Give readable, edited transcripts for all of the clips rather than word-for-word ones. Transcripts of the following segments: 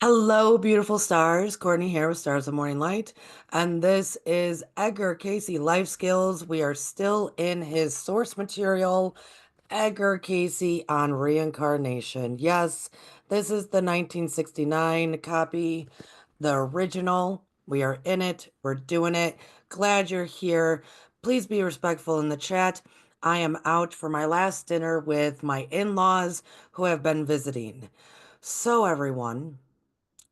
Hello, beautiful stars. Courtney here with Stars of Morning Light. And this is Edgar Cayce Life Skills. We are still in his source material, Edgar Cayce on Reincarnation. Yes, this is the 1969 copy, the original. We are in it. We're doing it. Glad you're here. Please be respectful in the chat. I am out for my last dinner with my in-laws who have been visiting. So, everyone.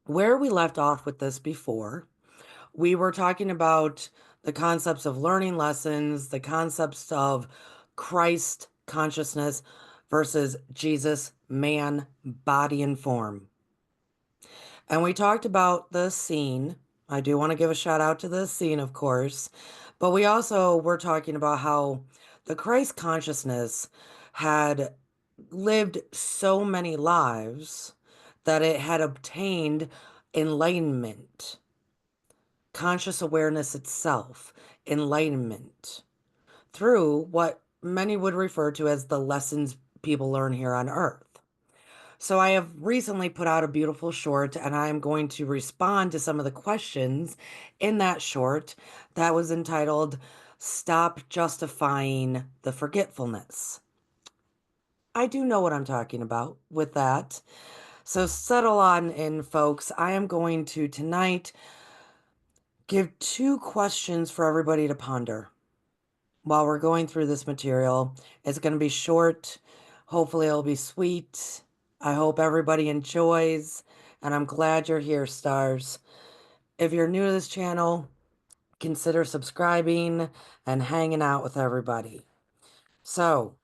Where we left off with this before, we were talking about the concepts of learning lessons, the concepts of Christ consciousness versus Jesus, man, body, and form. And we talked about the scene. I do want to give a shout out to the scene, of course, but we also were talking about how the Christ consciousness had lived so many lives that it had obtained enlightenment, conscious awareness itself, enlightenment, through what many would refer to as the lessons people learn here on Earth. So I have recently put out a beautiful short, and I'm going to respond to some of the questions in that short that was entitled Stop Justifying the Forgetfulness. I do know what I'm talking about with that. So settle on in, folks. I am going to tonight give two questions for everybody to ponder while we're going through this material. It's going to be short. Hopefully, it'll be sweet. I hope everybody enjoys, and I'm glad you're here, stars. If you're new to this channel, consider subscribing and hanging out with everybody. So,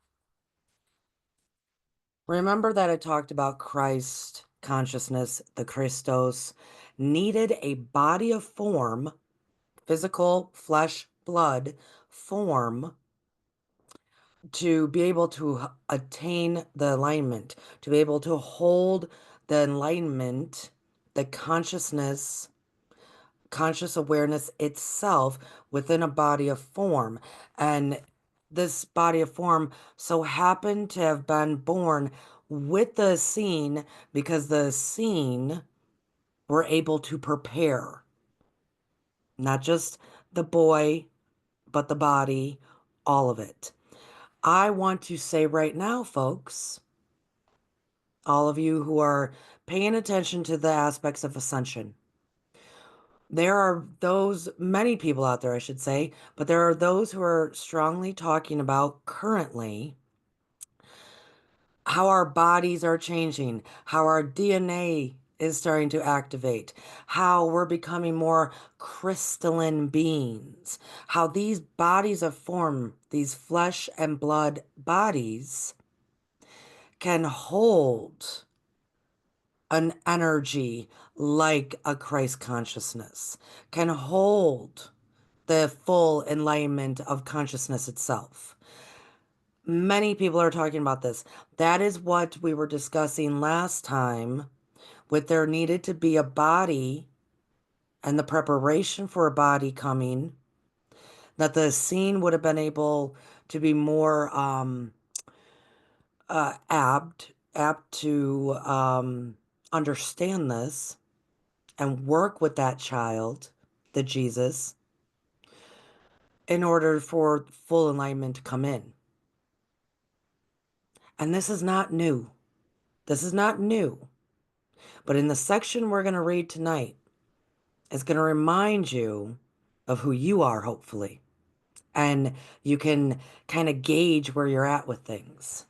remember that I talked about Christ consciousness, the Christos, needed a body of form, physical, flesh, blood form to be able to attain the alignment, to be able to hold the enlightenment, the consciousness, conscious awareness itself within a body of form. And this body of form so happened to have been born with the scene because the scene were able to prepare not just the boy, but the body, all of it. I want to say right now, folks, all of you who are paying attention to the aspects of ascension, there are those, many people out there, I should say, but there are those who are strongly talking about currently how our bodies are changing, how our DNA is starting to activate, how we're becoming more crystalline beings, how these bodies of form, these flesh and blood bodies, can hold an energy like a Christ consciousness, can hold the full enlightenment of consciousness itself. Many people are talking about this. That is what we were discussing last time, with there needed to be a body and the preparation for a body coming, that the scene would have been able to be more apt to understand this and work with that child, the Jesus, in order for full alignment to come in. And this is not new. This is not new. But in the section we're going to read tonight, it's going to remind you of who you are, hopefully. And you can kind of gauge where you're at with things.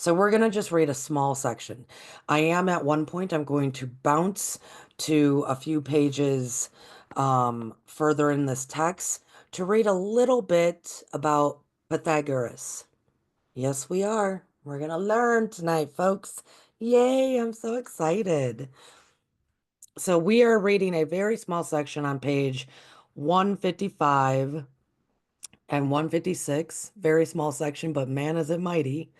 So we're going to just read a small section. I am at one point, I'm going to bounce to a few pages further in this text to read a little bit about Pythagoras. Yes, we are. We're going to learn tonight, folks. Yay, I'm so excited. So we are reading a very small section on page 155 and 156. Very small section, but man, is it mighty.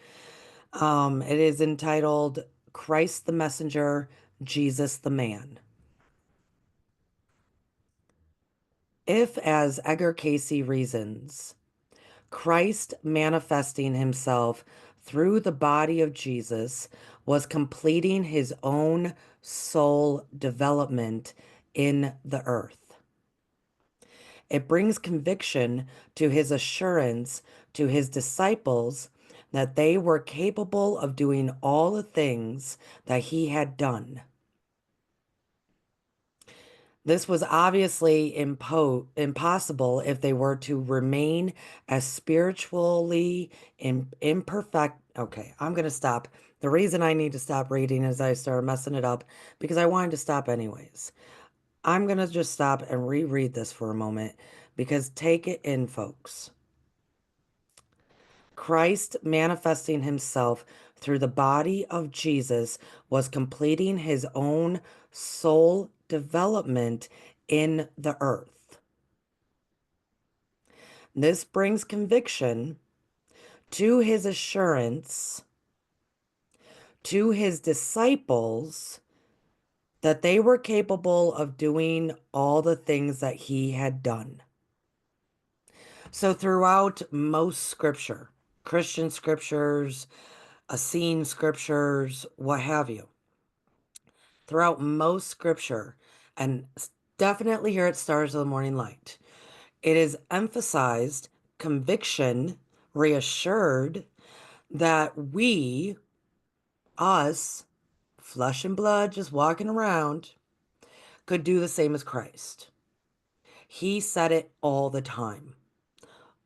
It is entitled Christ the Messenger, Jesus the Man. If, as Edgar Cayce reasons, Christ manifesting himself through the body of Jesus was completing his own soul development in the earth. It brings conviction to his assurance to his disciples that they were capable of doing all the things that he had done. This was obviously impossible if they were to remain as spiritually imperfect. Okay, I'm going to stop. The reason I need to stop reading is I started messing it up because I wanted to stop anyways. I'm going to just stop and reread this for a moment because take it in, folks. Christ manifesting himself through the body of Jesus was completing his own soul development in the earth. This brings conviction to his assurance to his disciples that they were capable of doing all the things that he had done. So throughout most scripture, Christian scriptures, Essene scriptures, what have you, throughout most scripture, and definitely here at Stars of the Morning Light, it is emphasized, conviction, reassured that we, us, flesh and blood, just walking around, could do the same as Christ. He said it all the time.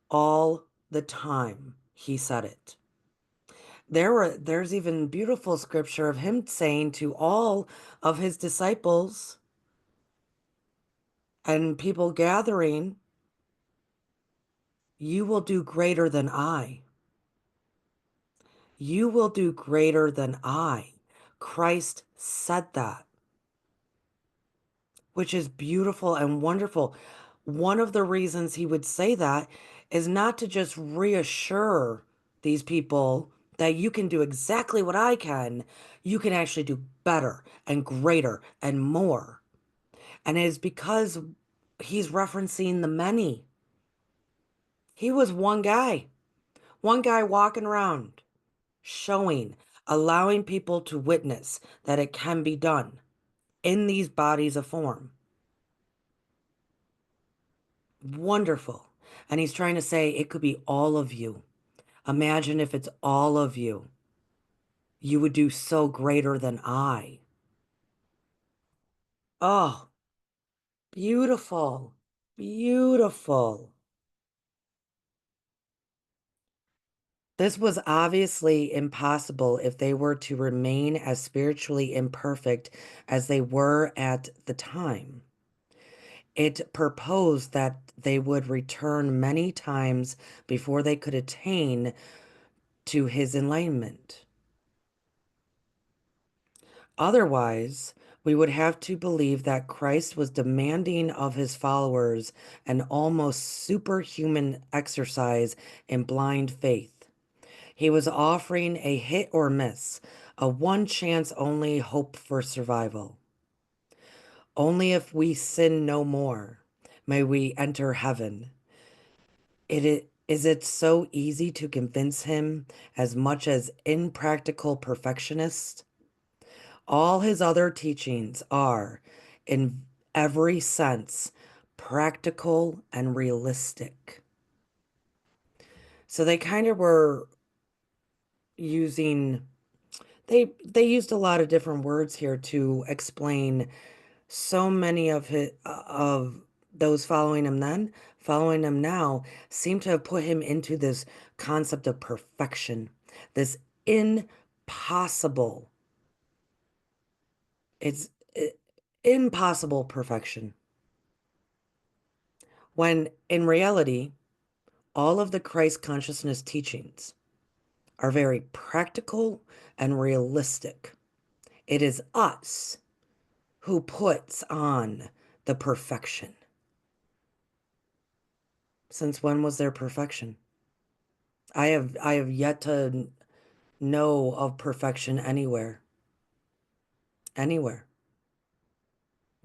All the time, he said it. There's even beautiful scripture of him saying to all of his disciples and people gathering, you will do greater than I. You will do greater than I. Christ said that, which is beautiful and wonderful. One of the reasons he would say that is not to just reassure these people that you can do exactly what I can. You can actually do better and greater and more. And it is because he's referencing the many. He was one guy walking around, showing, allowing people to witness that it can be done in these bodies of form. Wonderful. And he's trying to say it could be all of you. Imagine if it's all of you. You would do so greater than I. Oh, beautiful. Beautiful. This was obviously impossible if they were to remain as spiritually imperfect as they were at the time. It proposed that they would return many times before they could attain to his enlightenment. Otherwise, we would have to believe that Christ was demanding of his followers an almost superhuman exercise in blind faith. He was offering a hit or miss, a one chance only hope for survival. Only if we sin no more may we enter heaven. Is it so easy to convince him as much as impractical perfectionist? All his other teachings are, in every sense, practical and realistic. So they kind of were using they used a lot of different words here to explain so many of those following him then, following him now, seem to have put him into this concept of perfection, this impossible, it's impossible perfection. When in reality, all of the Christ consciousness teachings are very practical and realistic. It is us who puts on the perfection. Since when was there perfection? I have yet to know of perfection anywhere. Anywhere.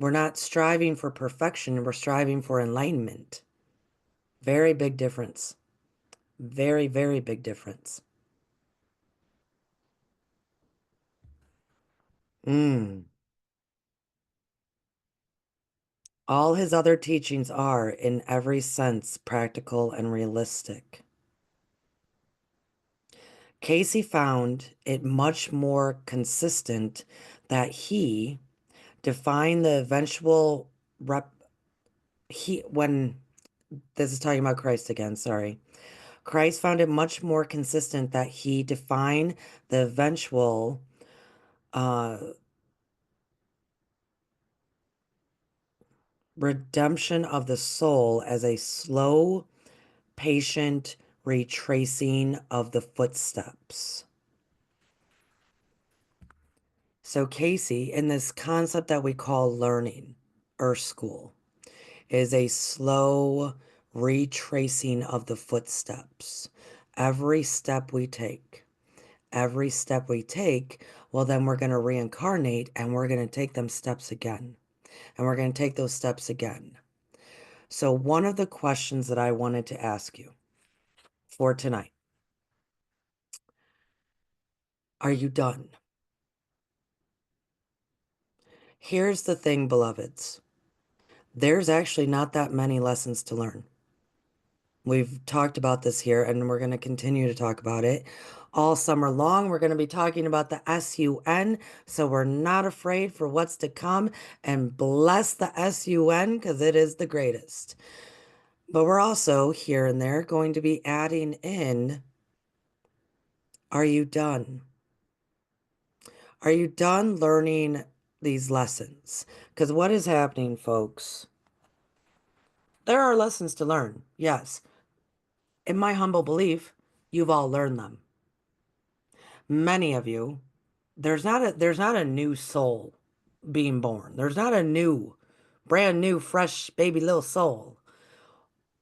We're not striving for perfection, we're striving for enlightenment. Very big difference. Very, very big difference. Mm. All his other teachings are, in every sense, practical and realistic. Casey found it much more consistent that he defined the eventual rep he when this is talking about Christ again, sorry. Christ found it much more consistent that he defined the eventual uh redemption of the soul as a slow, patient retracing of the footsteps. So Casey, in this concept that we call learning or school, is a slow retracing of the footsteps. Every step we take, every step we take, well, then we're going to reincarnate and we're going to take them steps again. And we're going to take those steps again. So, one of the questions that I wanted to ask you for tonight, are you done? Here's the thing, beloveds. There's actually not that many lessons to learn. We've talked about this here, and we're going to continue to talk about it all summer long. We're going to be talking about the SUN, so we're not afraid for what's to come, and bless the SUN because it is the greatest. But we're also here and there going to be adding in, are you done? Are you done learning these lessons? Because what is happening, folks? There are lessons to learn, yes. In my humble belief, you've all learned them. Many of you, there's not a new soul being born. There's not a new, brand new, fresh baby little soul.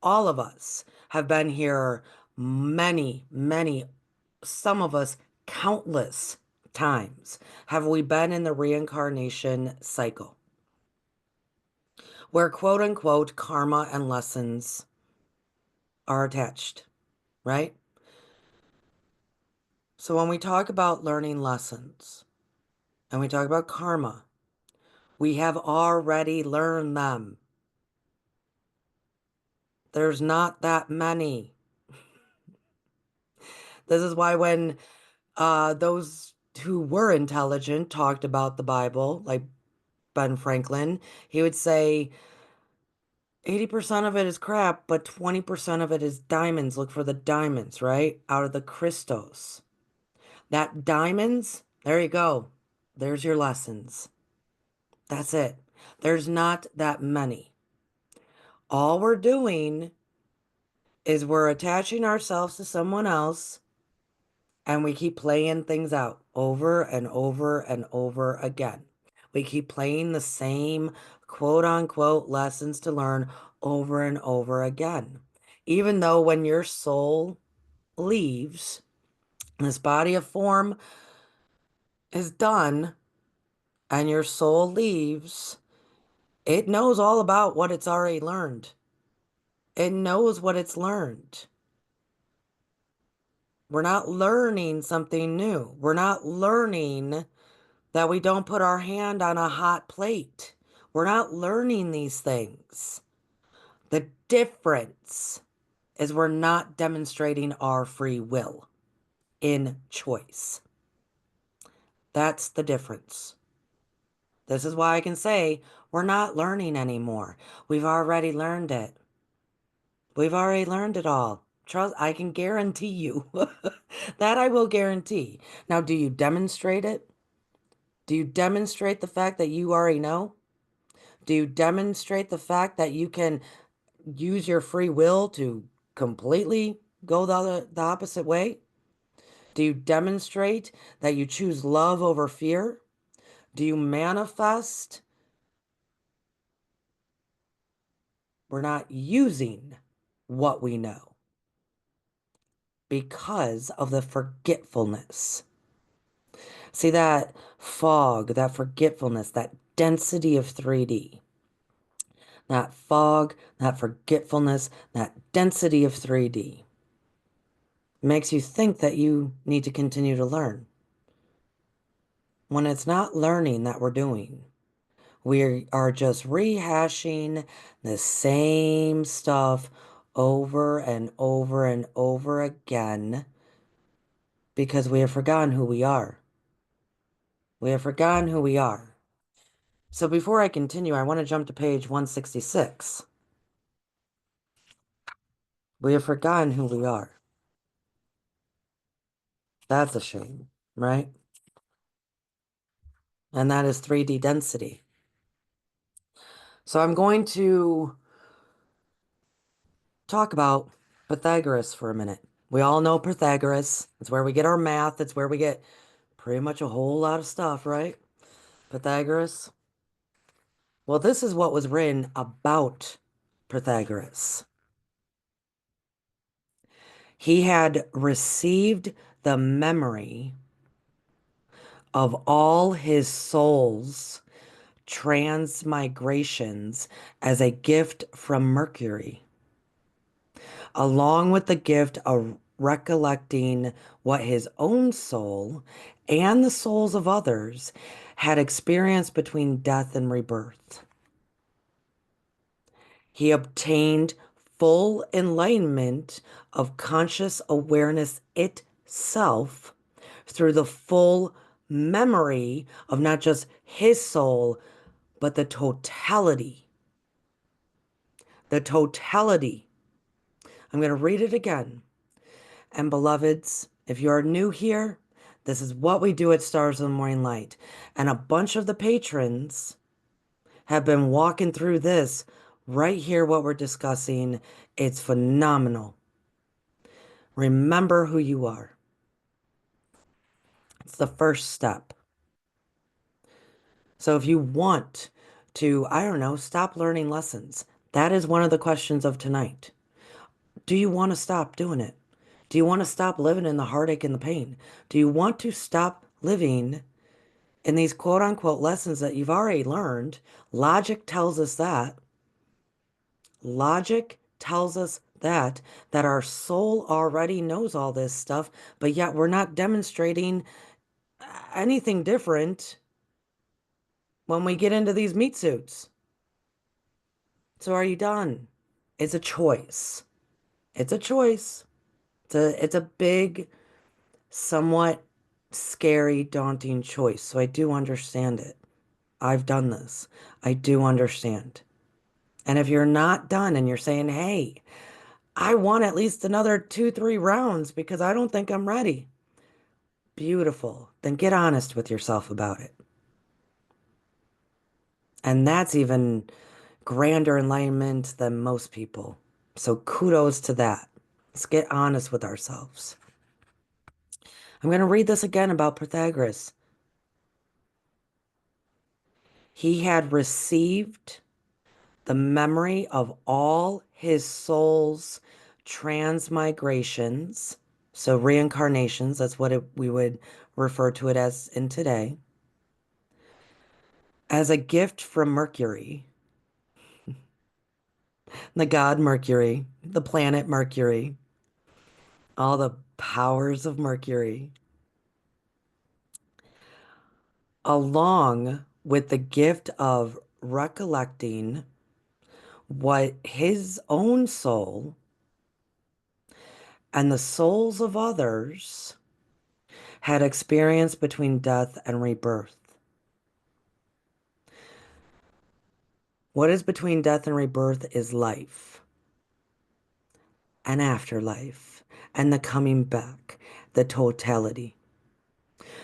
All of us have been here many, some of us countless times have we been in the reincarnation cycle where quote unquote karma and lessons are attached, right? So when we talk about learning lessons and we talk about karma, we have already learned them. There's not that many. This is why when those who were intelligent talked about the Bible, like Ben Franklin, he would say 80% of it is crap, but 20% of it is diamonds. Look for the diamonds, right? Out of the crystals. That diamonds, there you go. There's your lessons. That's it. There's not that many. All we're doing is we're attaching ourselves to someone else and we keep playing things out over and over and over again. We keep playing the same quote unquote lessons to learn over and over again. Even though when your soul leaves, this body of form is done, and your soul leaves, it knows all about what it's already learned. It knows what it's learned. We're not learning something new. We're not learning that we don't put our hand on a hot plate. We're not learning these things. The difference is we're not demonstrating our free will in choice. That's the difference. This is why I can say we're not learning anymore. We've already learned it. We've already learned it all. Trust, I can guarantee you. That I will guarantee. Now, do you demonstrate it? Do you demonstrate the fact that you already know? Do you demonstrate the fact that you can use your free will to completely go the opposite way? Do you demonstrate that you choose love over fear? Do you manifest? We're not using what we know because of the forgetfulness. See that fog, that forgetfulness, that density of 3D, that fog, that forgetfulness, that density of 3D makes you think that you need to continue to learn. when it's not learning that we're doing. We are just rehashing the same stuff over and over and over again because we have forgotten who we are. We have forgotten who we are. So before I continue, I want to jump to page 166. We have forgotten who we are. That's a shame, right? And that is 3D density. So I'm going to talk about Pythagoras for a minute. We all know Pythagoras. It's where we get our math. It's where we get pretty much a whole lot of stuff, right? Pythagoras. Well, this is what was written about Pythagoras. He had received the memory of all his soul's transmigrations as a gift from Mercury, along with the gift of recollecting what his own soul and the souls of others had experienced between death and rebirth. He obtained full enlightenment of conscious awareness itself through the full memory of not just his soul, but the totality. The totality. I'm going to read it again. And beloveds, if you are new here, this is what we do at Stars of the Morning Light. And a bunch of the patrons have been walking through this right here, what we're discussing. It's phenomenal. Remember who you are. It's the first step. So if you want to, I don't know, stop learning lessons, that is one of the questions of tonight. Do you want to stop doing it? Do you want to stop living in the heartache and the pain? Do you want to stop living in these quote unquote lessons that you've already learned? Logic tells us that. Logic tells us that our soul already knows all this stuff, but yet we're not demonstrating anything different when we get into these meat suits. So are you done? It's a choice. It's a choice. It's a big, somewhat scary, daunting choice. So I do understand it. I've done this. I do understand. And if you're not done and you're saying, hey, I want at least another 2, 3 rounds because I don't think I'm ready. Beautiful. Then get honest with yourself about it. And that's even grander enlightenment than most people. So kudos to that. Let's get honest with ourselves. I'm going to read this again about Pythagoras. He had received the memory of all his soul's transmigrations. So reincarnations, that's what we would refer to it as in today, as a gift from Mercury, the god Mercury, the planet Mercury, all the powers of Mercury, along with the gift of recollecting what his own soul and the souls of others had experienced between death and rebirth. What is between death and rebirth is life and afterlife and the coming back, the totality.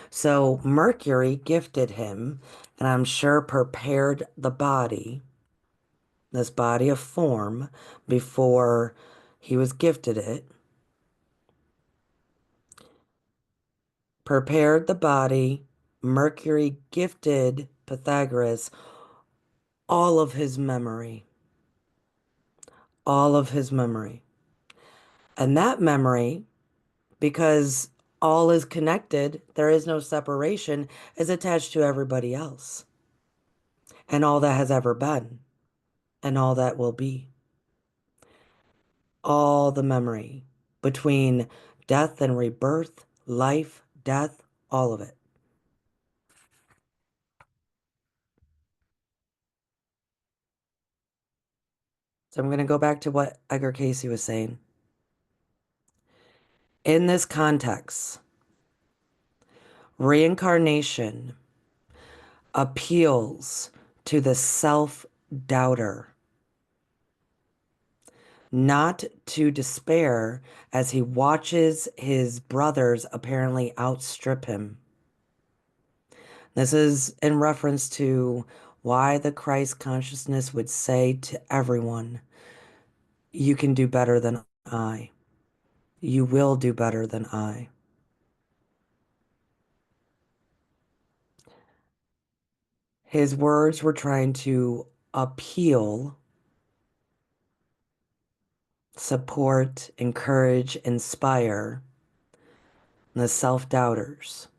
So Mercury gifted him, and I'm sure prepared the body, this body of form, before he was gifted it, prepared the body. Mercury gifted Pythagoras all of his memory, all of his memory. And that memory, because all is connected, there is no separation, is attached to everybody else and all that has ever been and all that will be. All the memory between death and rebirth, life, death, all of it. So I'm going to go back to what Edgar Cayce was saying. In this context, reincarnation appeals to the self-doubter, not to despair as he watches his brothers apparently outstrip him. This is in reference to why the Christ consciousness would say to everyone, you can do better than I. You will do better than I. His words were trying to appeal, support, encourage, inspire the self-doubters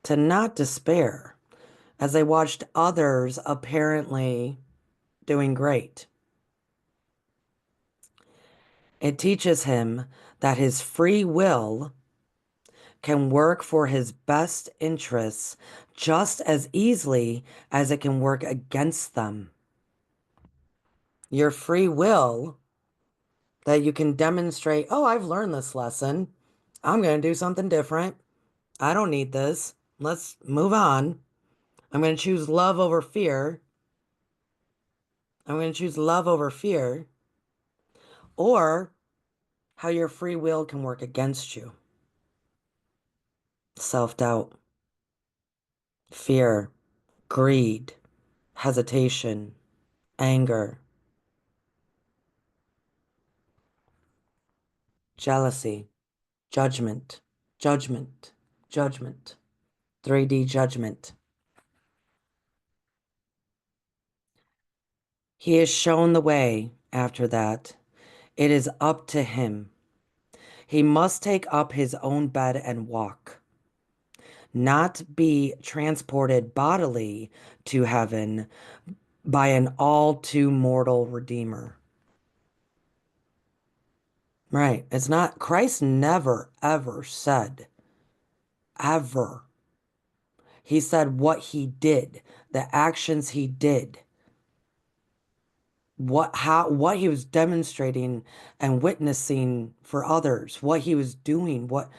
to not despair as they watched others apparently doing great. It teaches him that his free will can work for his best interests just as easily as it can work against them. Your free will that you can demonstrate, oh, I've learned this lesson. I'm going to do something different. I don't need this. Let's move on. I'm going to choose love over fear. I'm going to choose love over fear. Or how your free will can work against you. Self-doubt, fear, greed, hesitation, anger, jealousy, judgment, judgment, judgment, 3D judgment. He has shown the way after that. It is up to him. He must take up his own bed and walk, not be transported bodily to heaven by an all too mortal Redeemer. Right. It's not, Christ never, ever said, ever. He said what he did, the actions he did, what he was demonstrating and witnessing for others, what he was doing, what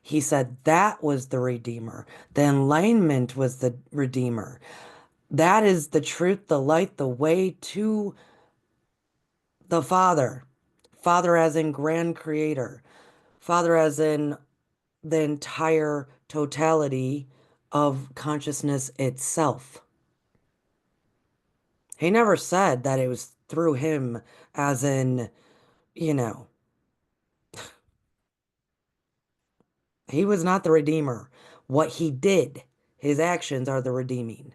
he said that was the Redeemer. The enlightenment was the Redeemer. That is the truth, the light, the way to the Father. Father as in grand creator. Father as in the entire totality of consciousness itself. He never said that it was through him, as in, you know, he was not the Redeemer. What he did, his actions are the redeeming.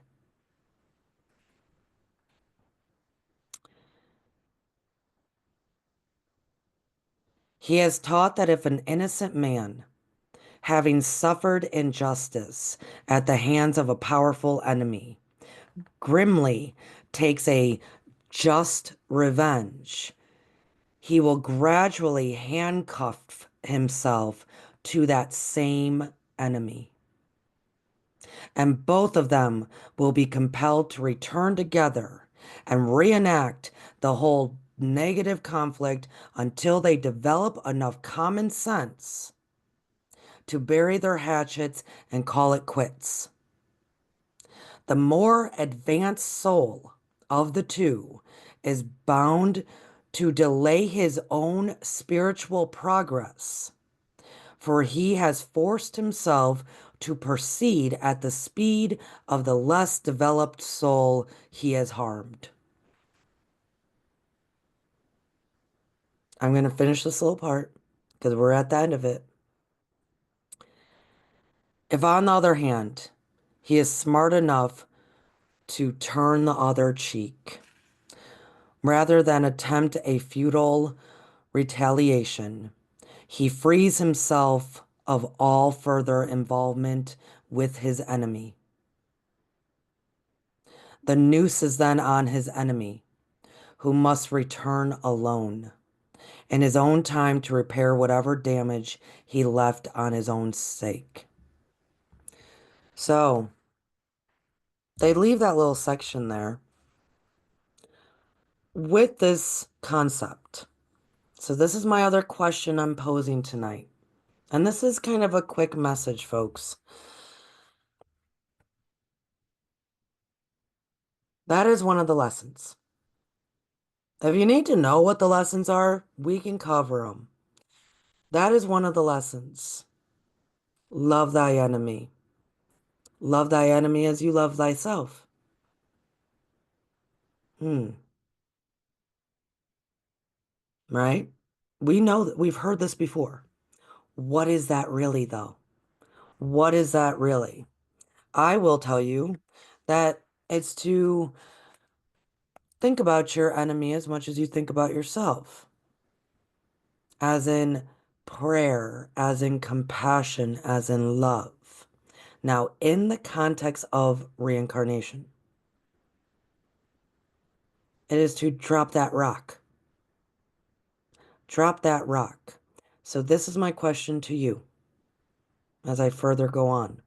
He has taught that if an innocent man, having suffered injustice at the hands of a powerful enemy, grimly takes a just revenge, he will gradually handcuff himself to that same enemy. And both of them will be compelled to return together and reenact the whole negative conflict until they develop enough common sense to bury their hatchets and call it quits. The more advanced soul of the two is bound to delay his own spiritual progress, for he has forced himself to proceed at the speed of the less developed soul he has harmed. I'm going to finish this little part because we're at the end of it. If, on the other hand, he is smart enough to turn the other cheek, rather than attempt a futile retaliation, he frees himself of all further involvement with his enemy. The noose is then on his enemy, who must return alone, in his own time to repair whatever damage he left on his own sake. So, they leave that little section there. with this concept. So, this is my other question I'm posing tonight. And this is kind of a quick message, folks. That is one of the lessons. If you need to know what the lessons are, we can cover them. That is one of the lessons. Love thy enemy. Love thy enemy as you love thyself. Hmm, right? We know that we've heard this before. What is that really, though? What is that really? I will tell you that it's to think about your enemy as much as you think about yourself, as in prayer, as in compassion, as in love. Now, in the context of reincarnation, it is to drop that rock. Drop that rock. So, this is my question to you as I further go on.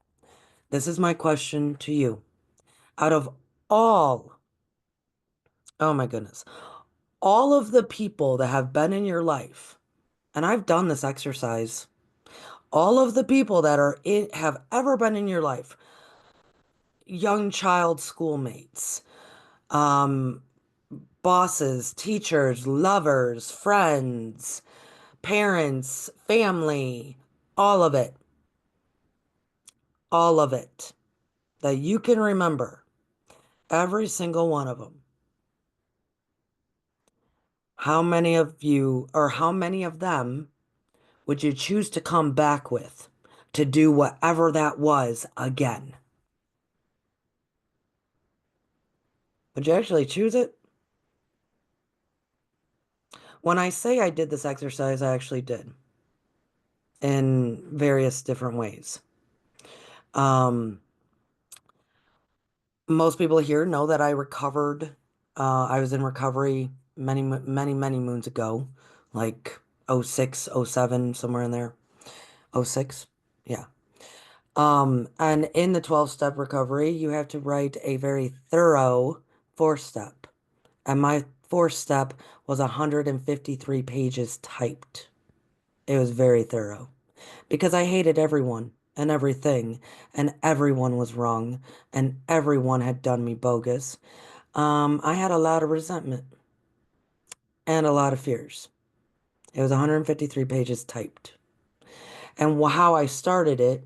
This is my question to you. Out of all, oh my goodness, all of the people that have been in your life, and I've done this exercise, all of the people that have ever been in your life, young child schoolmates, um, bosses, teachers, lovers, friends, parents, family, all of it, all of it that you can remember, every single one of them. How many of you, or how many of them, would you choose to come back with to do whatever that was again? Would you actually choose it? When I say I did this exercise, I actually did in various different ways. Um, Most people here know that I recovered. I was in recovery many moons ago, like '06, '07, somewhere in there. '06, yeah. And in the 12-step recovery, you have to write a very thorough four-step. And my fourth step was 153 pages typed. It was very thorough because I hated everyone and everything, and everyone was wrong, and everyone had done me bogus. I had a lot of resentment and a lot of fears. It was 153 pages typed. And how I started it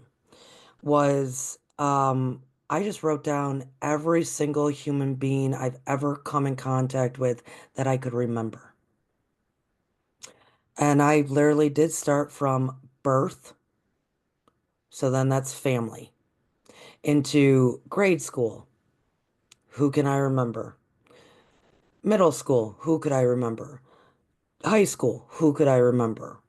was I just wrote down every single human being I've ever come in contact with that I could remember. And I literally did start from birth, so then that's family, into grade school. Who can I remember? Middle school, who could I remember? High school, who could I remember?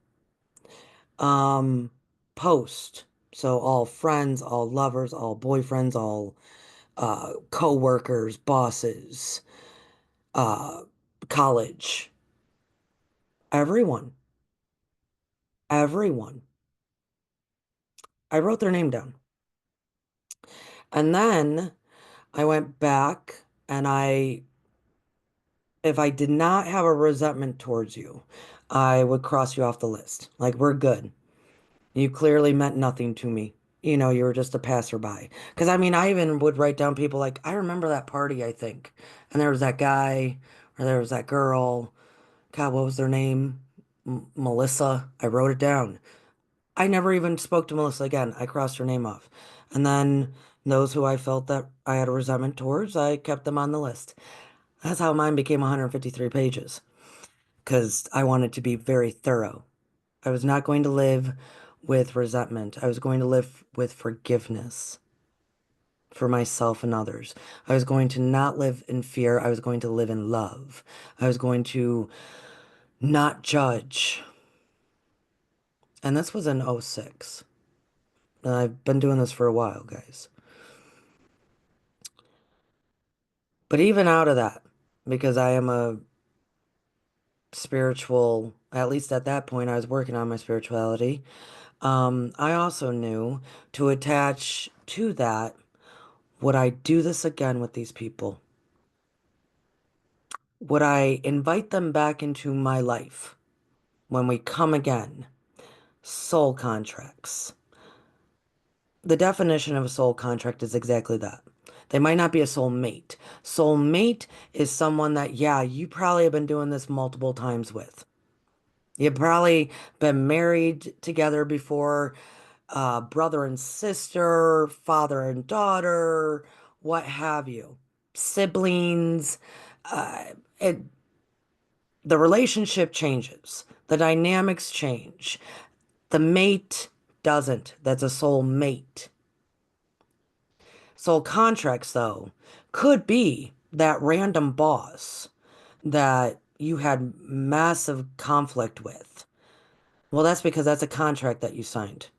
Um, Post, so all friends, all lovers, all boyfriends, all co-workers, bosses, uh, college, everyone, everyone. I wrote their name down. And then I went back and if I did not have a resentment towards you, I would cross you off the list. Like, we're good. You clearly meant nothing to me. You know, you were just a passerby. Because I mean, I even would write down people like, I remember that party, I think. And there was that guy, or there was that girl. God, what was their name? Melissa. I wrote it down. I never even spoke to Melissa again. I crossed her name off. And then those who I felt that I had a resentment towards, I kept them on the list. That's how mine became 153 pages, because I wanted to be very thorough. I was not going to live with resentment. I was going to live with forgiveness for myself and others. I was going to not live in fear. I was going to live in love. I was going to not judge. And this was in '06. And I've been doing this for a while, guys. But even out of that, because I am a spiritual, at least at that point, I was working on my spirituality. I also knew to attach to that, would I do this again with these people? Would I invite them back into my life when we come again? Soul contracts. The definition of a soul contract is exactly that. They might not be a soul mate. Soul mate is someone that, yeah, you probably have been doing this multiple times with. You've probably been married together before, brother and sister, father and daughter, what have you, siblings. Uh, it, the relationship changes, the dynamics change. The mate doesn't. That's a soul mate. Soul contracts, though, could be that random boss that you had massive conflict with. Well, that's because that's a contract that you signed.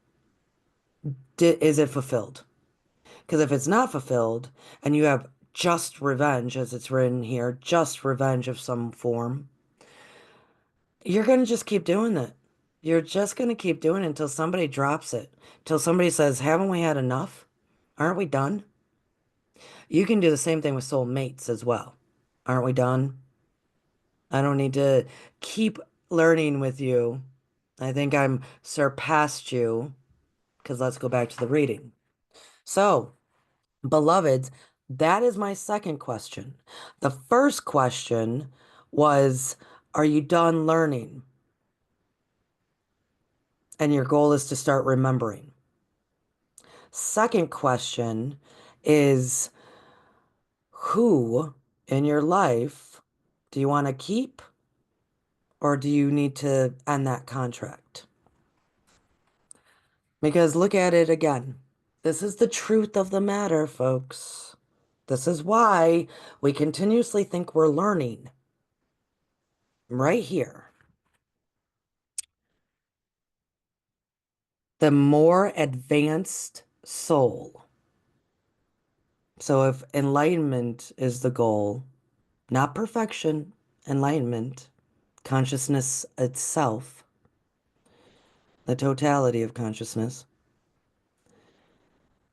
Is it fulfilled? Because if it's not fulfilled and you have just revenge, as it's written here, just revenge of some form, you're going to just keep doing it. You're just going to keep doing it until somebody drops it, till somebody says, haven't we had enough? Aren't we done? You can do the same thing with soul mates as well. Aren't we done? I don't need to keep learning with you. I think I'm surpassed you because let's go back to the reading. So, beloveds, that is my second question. The first question was, are you done learning? And your goal is to start remembering. Second question is, who in your life do you want to keep or do you need to end that contract? Because look at it again. This is the truth of the matter, folks. This is why we continuously think we're learning. Right here. The more advanced soul. So if enlightenment is the goal, not perfection, enlightenment, consciousness itself, the totality of consciousness,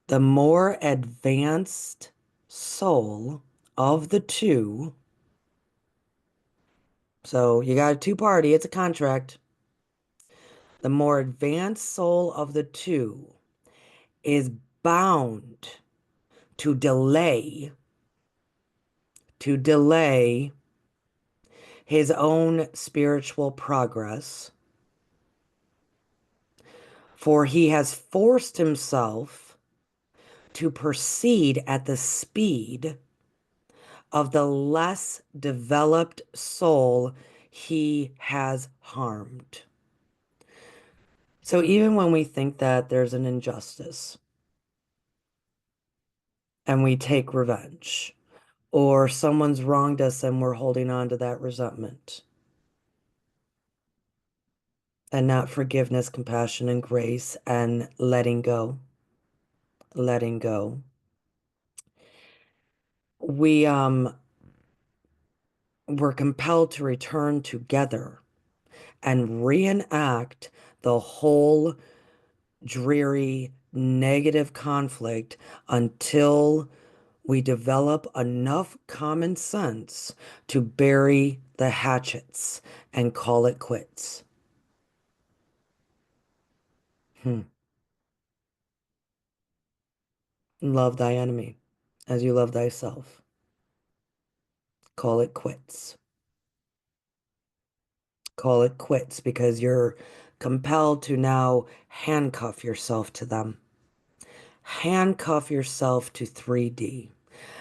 the more advanced soul of the two. So you got a two-party, it's a contract. The more advanced soul of the two is bound to delay his own spiritual progress, for he has forced himself to proceed at the speed of the less developed soul he has harmed. So even when we think that there's an injustice and we take revenge, or someone's wronged us and we're holding on to that resentment, and not forgiveness, compassion, and grace, and letting go, letting go. We were compelled to return together and reenact the whole dreary negative conflict until we develop enough common sense to bury the hatchets and call it quits. Hmm. Love thy enemy as you love thyself. Call it quits. Call it quits because you're compelled to now handcuff yourself to them. Handcuff yourself to 3D.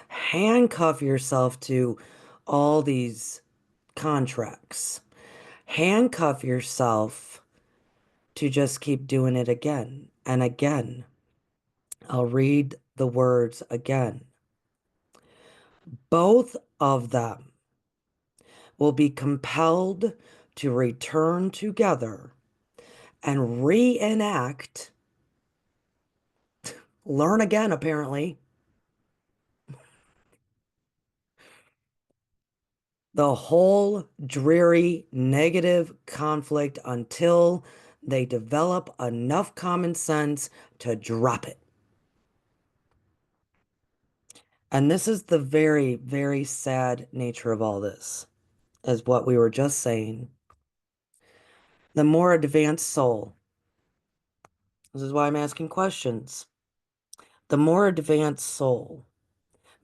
Handcuff yourself to all these contracts. Handcuff yourself to just keep doing it again and again. I'll read the words again. Both of them will be compelled to return together and reenact, learn again, apparently, the whole dreary negative conflict until they develop enough common sense to drop it. And this is the very, very sad nature of all this. is what we were just saying. The more advanced soul, this is why I'm asking questions. The more advanced soul,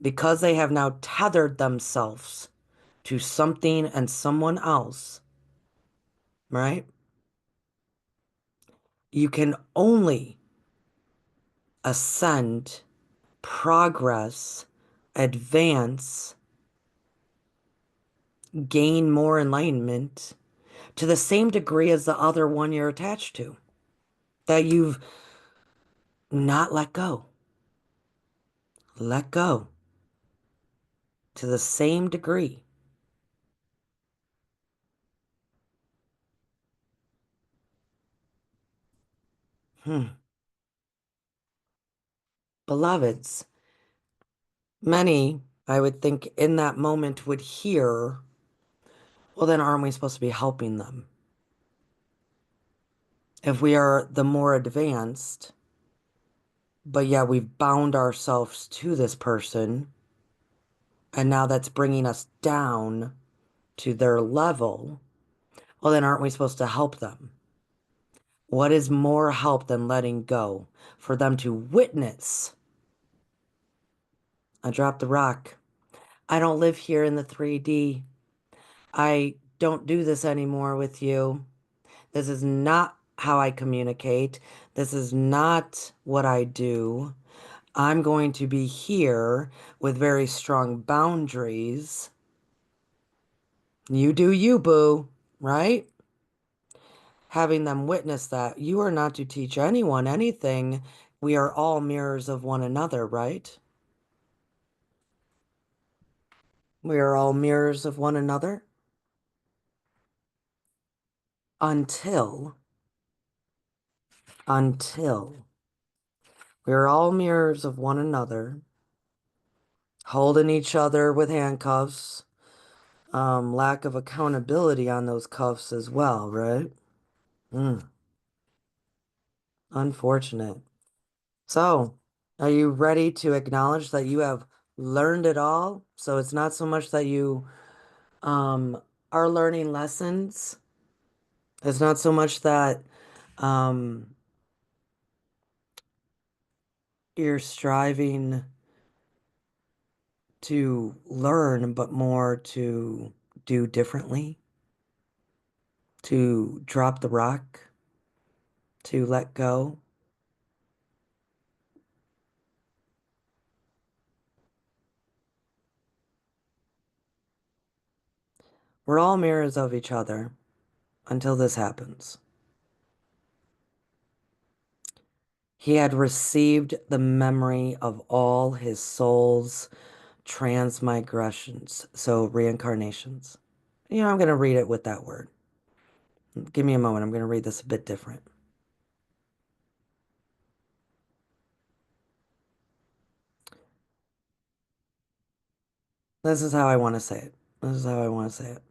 because they have now tethered themselves to something and someone else, right? You can only ascend, progress, advance, gain more enlightenment to the same degree as the other one you're attached to, that you've not let go. Let go to the same degree. Hmm. Beloveds, many, I would think, in that moment would hear, well, then aren't we supposed to be helping them? If we are the more advanced, but yeah, we've bound ourselves to this person, and now that's bringing us down to their level, well, then aren't we supposed to help them? What is more help than letting go for them to witness? I dropped the rock. I don't live here in the 3D. I don't do this anymore with you. This is not how I communicate. This is not what I do. I'm going to be here with very strong boundaries. You do you, boo, right? Having them witness that you are not to teach anyone anything. We are all mirrors of one another, right? We are all mirrors of one another until, until we are all mirrors of one another, holding each other with handcuffs, lack of accountability on those cuffs as well, right? Mm, unfortunate. So, are you ready to acknowledge that you have learned it all? So it's not so much that you are learning lessons. It's not so much that um, you're striving to learn, but more to do differently, to drop the rock, to let go. We're all mirrors of each other until this happens. He had received the memory of all his soul's transmigressions, so reincarnations. I'm going to read it with that word. Give me a moment. I'm going to read this a bit different. This is how I want to say it. This is how I want to say it.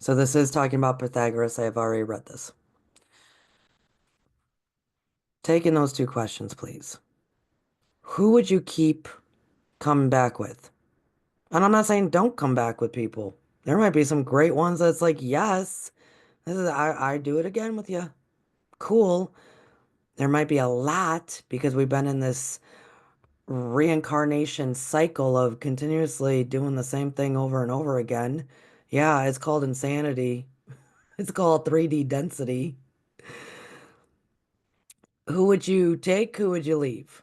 So this is talking about Pythagoras. I have already read this. Take in those two questions, please. Who would you keep coming back with? And I'm not saying don't come back with people. There might be some great ones that's like, yes, I do it again with you. Cool. There might be a lot because we've been in this reincarnation cycle of continuously doing the same thing over and over again. Yeah, it's called insanity. It's called 3D density. Who would you take? Who would you leave?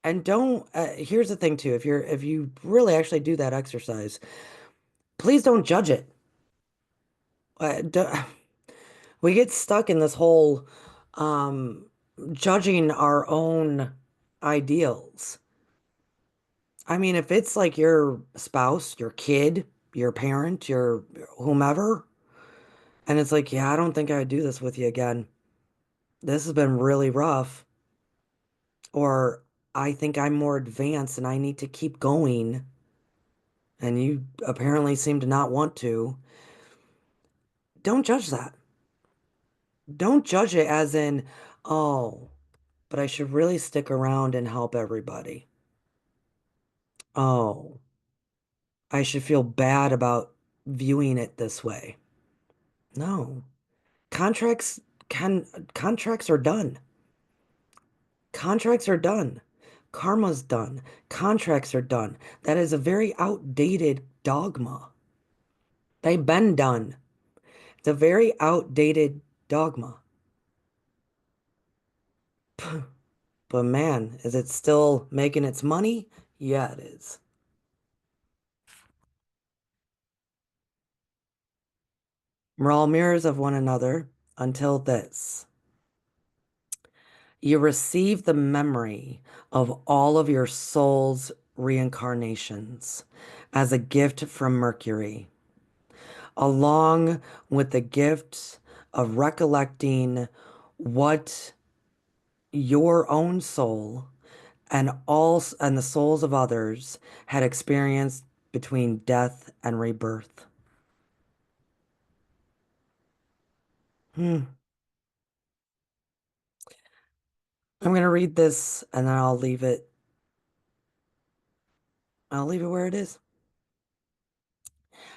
And don't, here's the thing too, if you really actually do that exercise, please don't judge it. Don't, we get stuck in this whole um judging our own ideals. I mean, if it's like your spouse, your kid, your parent, your whomever, and it's like, yeah, I don't think I would do this with you again. This has been really rough. Or I think I'm more advanced and I need to keep going. And you apparently seem to not want to. Don't judge that. Don't judge it as in, oh, but I should really stick around and help everybody. Oh, I should feel bad about viewing it this way. No. Contracts contracts are done. Contracts are done. Karma's done. Contracts are done. That is a very outdated dogma. They've been done. It's a very outdated dogma. But man, is it still making its money? Yeah, it is. We're all mirrors of one another until this. You receive the memory of all of your soul's reincarnations as a gift from Mercury, along with the gift of recollecting what your own soul and the souls of others had experienced between death and rebirth. Hmm. I'm going to read this and then I'll leave it. I'll leave it where it is.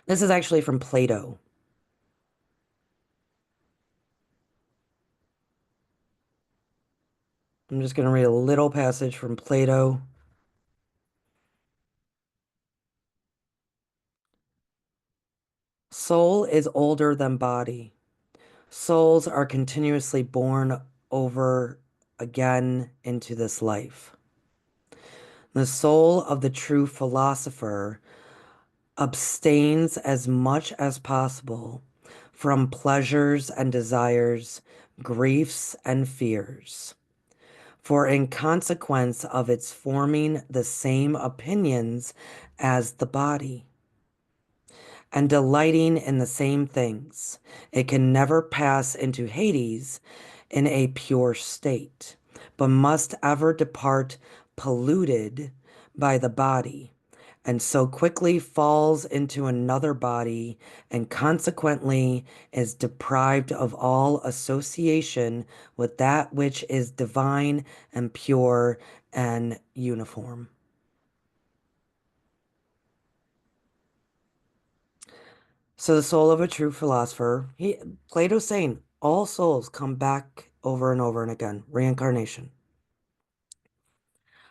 This is actually from Plato. I'm just going to read a little passage from Plato. Soul is older than body. Souls are continuously born over again into this life. The soul of the true philosopher abstains as much as possible from pleasures and desires, griefs and fears. For in consequence of its forming the same opinions as the body, and delighting in the same things, it can never pass into Hades in a pure state, but must ever depart polluted by the body, and so quickly falls into another body, and consequently is deprived of all association with that which is divine and pure and uniform. So the soul of a true philosopher, Plato's saying all souls come back over and over and again, reincarnation.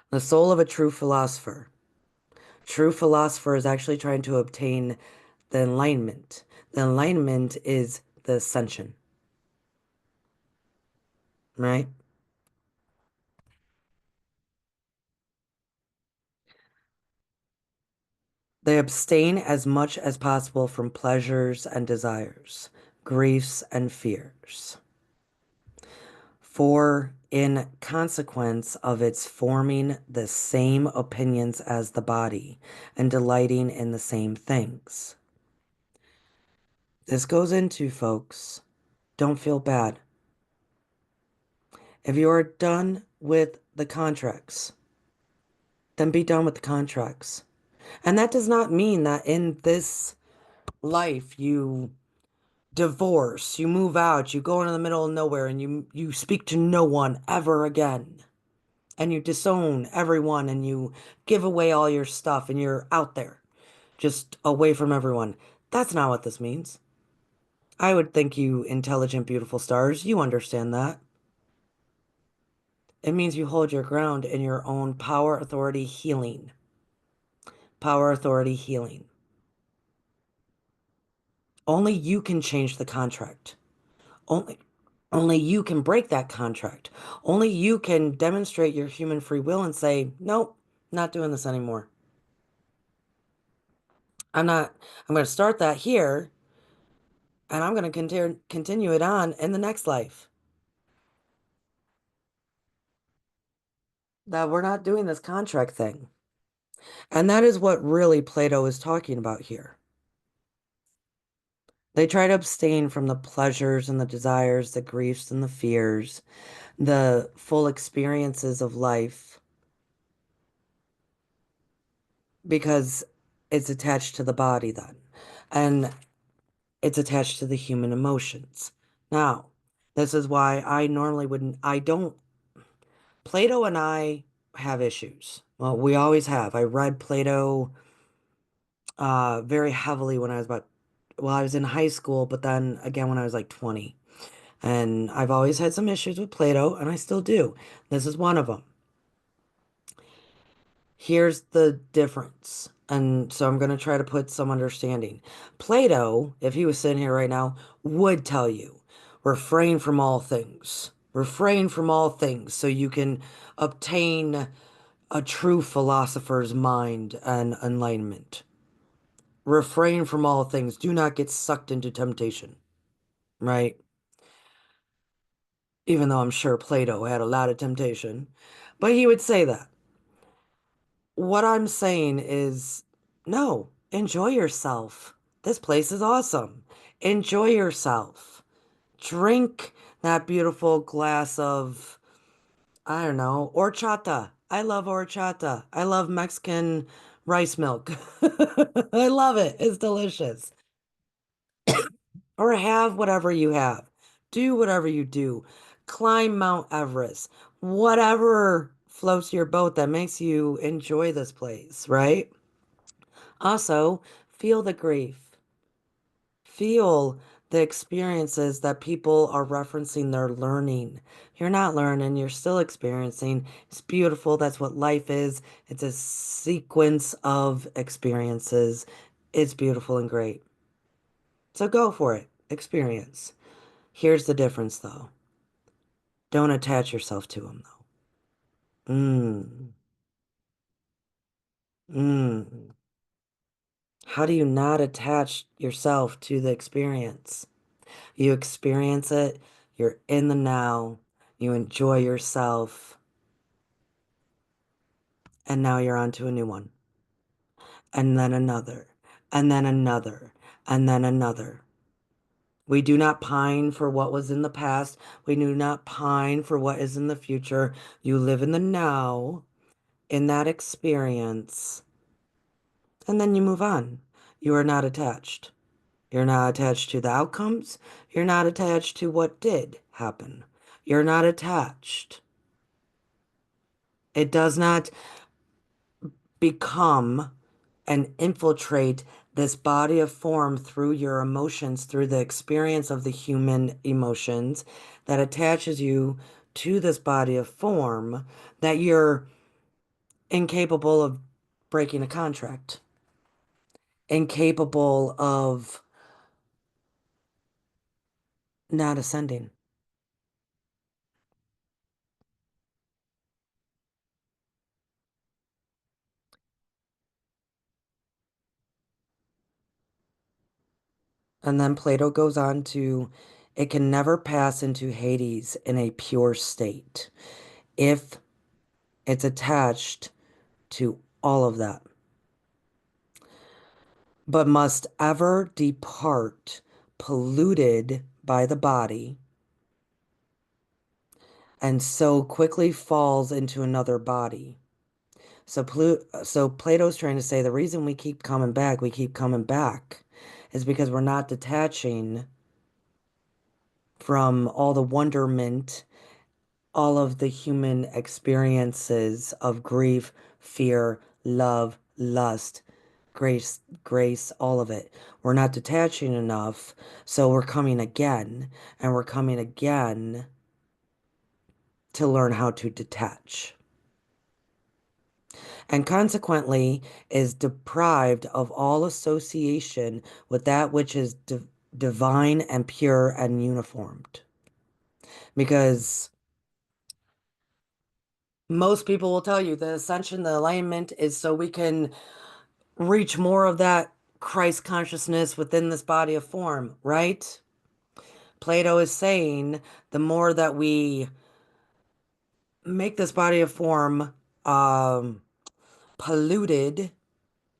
The soul of a true philosopher is actually trying to obtain the enlightenment. The enlightenment is the ascension, right? They abstain as much as possible from pleasures and desires, griefs and fears. For in consequence of its forming the same opinions as the body and delighting in the same things. This goes into, folks, don't feel bad. If you are done with the contracts, then be done with the contracts. And that does not mean that in this life you divorce, you move out, you go into the middle of nowhere and you speak to no one ever again. And you disown everyone and you give away all your stuff and you're out there, just away from everyone. That's not what this means. I would think you intelligent, beautiful stars, you understand that. It means you hold your ground in your own power, authority, healing. Power, authority, healing. Only you can change the contract. Only, only you can break that contract. Only you can demonstrate your human free will and say, nope, not doing this anymore. I'm going to start that here and I'm going to continue it on in the next life. That we're not doing this contract thing. And that is what really Plato is talking about here. They try to abstain from the pleasures and the desires, the griefs and the fears, the full experiences of life because it's attached to the body then. And it's attached to the human emotions. Now, this is why I normally wouldn't, I don't, Plato and I have issues. Well, we always have. I read Plato very heavily when I was about well, I was in high school, but then again when I was like 20. And I've always had some issues with Plato, and I still do. This is one of them. Here's the difference. And so I'm going to try to put some understanding. Plato, if he was sitting here right now, would tell you refrain from all things. Refrain from all things so you can obtain a true philosopher's mind and enlightenment. Refrain from all things. Do not get sucked into temptation, right? Even though I'm sure Plato had a lot of temptation, but he would say that. What I'm saying is, no, enjoy yourself. This place is awesome. Enjoy yourself. Drink that beautiful glass of, I don't know, horchata. I love horchata. I love Mexican rice milk. I love it. It's delicious. Or have whatever you have. Do whatever you do. Climb Mount Everest. Whatever floats your boat that makes you enjoy this place, right? Also, feel the grief. Feel the experiences that people are referencing they're learning. You're not learning, you're still experiencing. It's beautiful. That's what life is. It's a sequence of experiences. It's beautiful and great. So go for it. Experience. Here's the difference, though. Don't attach yourself to them, though. Mm. How do you not attach yourself to the experience? You experience it, you're in the now, you enjoy yourself, and now you're on to a new one. And then another, and then another, and then another. We do not pine for what was in the past. We do not pine for what is in the future. You live in the now, in that experience, and then you move on. You are not attached. You're not attached to the outcomes. You're not attached to what did happen. You're not attached. It does not become and infiltrate this body of form through your emotions, through the experience of the human emotions that attaches you to this body of form, that you're incapable of breaking a contract, incapable of not ascending. And then Plato goes on to, it can never pass into Hades in a pure state if it's attached to all of that, but must ever depart polluted by the body, and so quickly falls into another body. So Plato's trying to say the reason we keep coming back, is because we're not detaching from all the wonderment, all of the human experiences of grief, fear, love, lust, grace, all of it. We're not detaching enough, so we're coming again, and we're coming again to learn how to detach. And consequently is deprived of all association with that which is divine and pure and uniformed. Because most people will tell you the ascension, the alignment is so we can reach more of that Christ consciousness within this body of form, right? Plato is saying the more that we make this body of form um, polluted,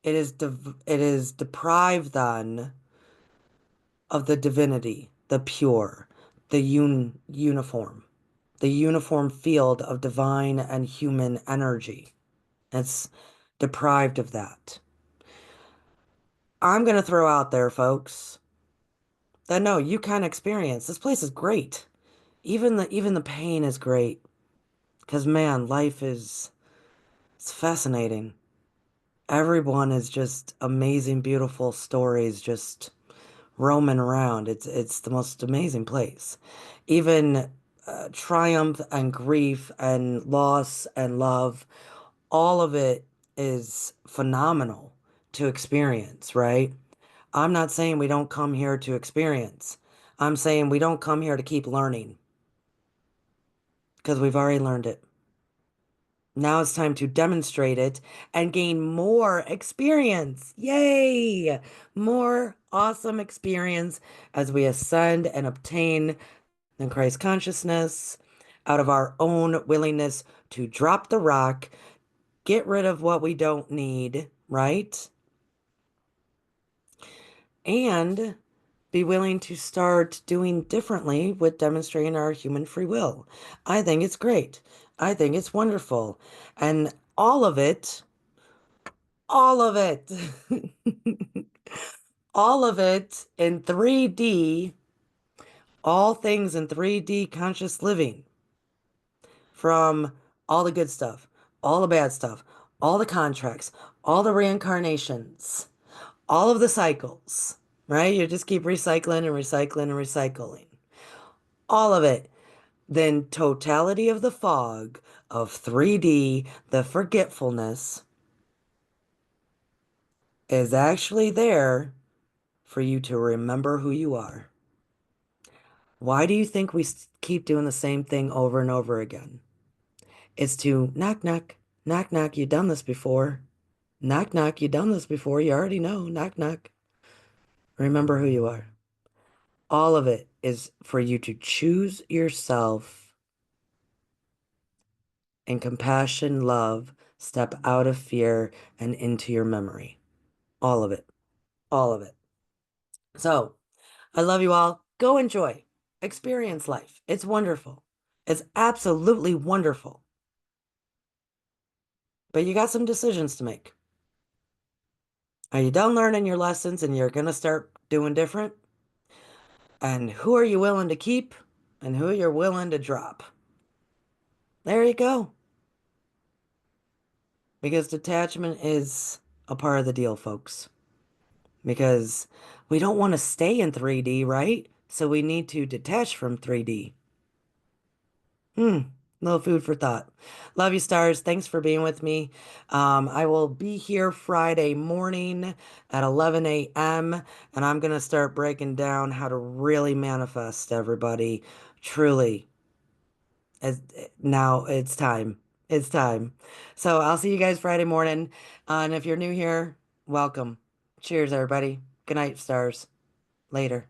it is deprived then of the divinity, the pure, the uniform, the uniform field of divine and human energy. It's deprived of that. I'm going to throw out there, folks, that no, you can experience. This place is great. Even the pain is great. Because man, life is it's fascinating. Everyone is just amazing, beautiful stories just roaming around. It's the most amazing place. Even triumph and grief and loss and love, all of it is phenomenal to experience, right? I'm not saying we don't come here to experience. I'm saying we don't come here to keep learning because we've already learned it. Now it's time to demonstrate it and gain more experience. Yay! More awesome experience as we ascend and obtain in Christ consciousness out of our own willingness to drop the rock, get rid of what we don't need, right? And be willing to start doing differently with demonstrating our human free will. I think it's great. I think it's wonderful. And all of it, all of it in 3D, all things in 3D conscious living, from all the good stuff, all the bad stuff, all the contracts, all the reincarnations, all of the cycles, right? You just keep recycling and recycling and recycling. All of it. Then totality of the fog of 3D, the forgetfulness, is actually there for you to remember who you are. Why do you think we keep doing the same thing over and over again? It's to knock, knock, knock, knock. You done this before. Knock, knock. You done this before. You already know. Knock, knock. Remember who you are. All of it is for you to choose yourself in compassion, love, step out of fear and into your memory. All of it. All of it. So I love you all. Go enjoy. Experience life. It's wonderful. It's absolutely wonderful. But you got some decisions to make. Are you done learning your lessons and you're going to start doing different? And who are you willing to keep and who you're willing to drop? There you go. Because detachment is a part of the deal, folks. Because we don't want to stay in 3D, right? So we need to detach from 3D. Hmm. Little food for thought. Love you, stars. Thanks for being with me. I will be here Friday morning at 11 a.m. and I'm going to start breaking down how to really manifest, everybody. Truly. As, now it's time. It's time. So I'll see you guys Friday morning. And if you're new here, welcome. Cheers, everybody. Good night, stars. Later.